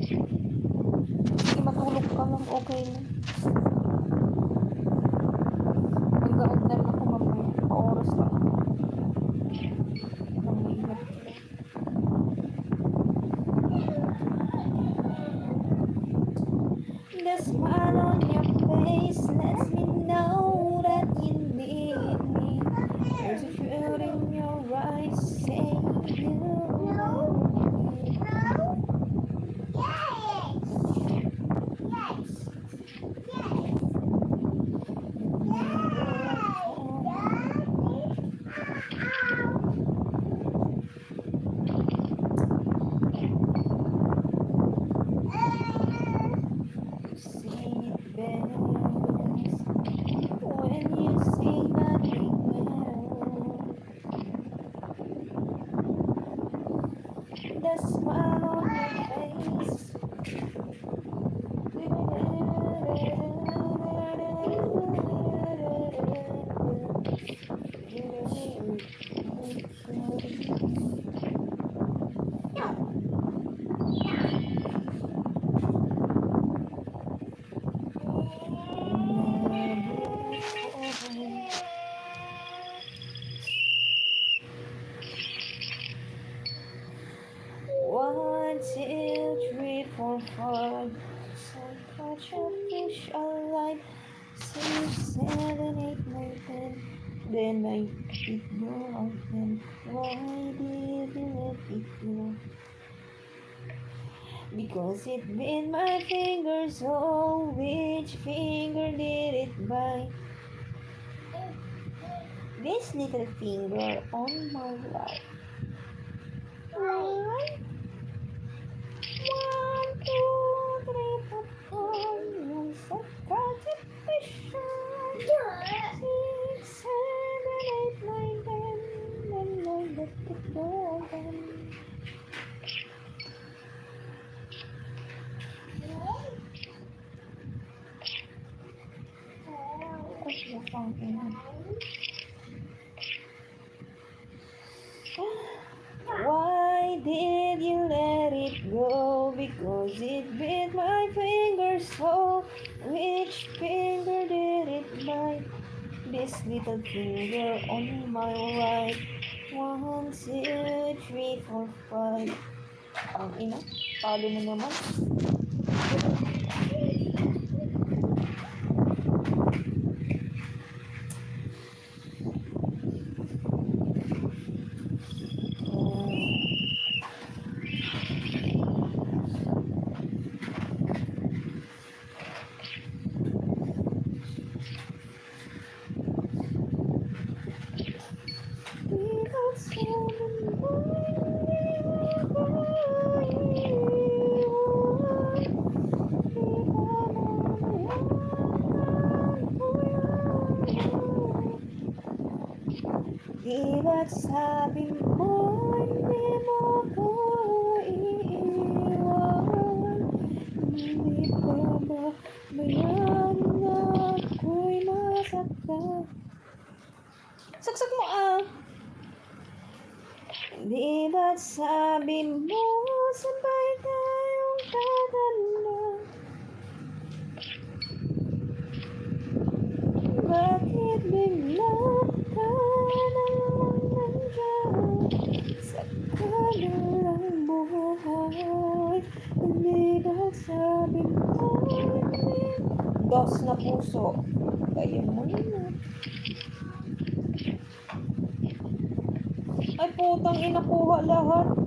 Sige, matulog ka lang, okay lang. Mag-aandar ako mamaya. Pa-oras lang ako. Nangihinap ko. The smile on your face lets me know that you need me. There's a fear in your eyes saying you need me. When you say nothing well, the smile on your face. One, two, three, four, five. So catch a fish alive. 6, 7, 8, 9, 10. Then I ignore them. Why did you let it go? Because it bit my fingers. Oh, which finger did it bite? This little finger on my right. One, 2, 3, 4, 5. Yung sa catch a fish. 6, 7, 8, 9, 10. Then I let it go again. Why did you let it go? Because it bit my finger. So which finger did it bite? This little finger on my right. 1, 2, 3, 4, 5. Ang ina, talo na naman. Di ba't sabi mo hindi mo ko iiwan? Hindi pa ba bayan na ako'y masaktan? Saksak mo ah! Di ba't sabi mo sabay tayong tatanda? Bakit bigla ka nalang nandiyan sa kanilang buhay? Di ba't sabi mo hindi? Dos na puso. Kaya mo na. Ay putang ina, kuha lahat.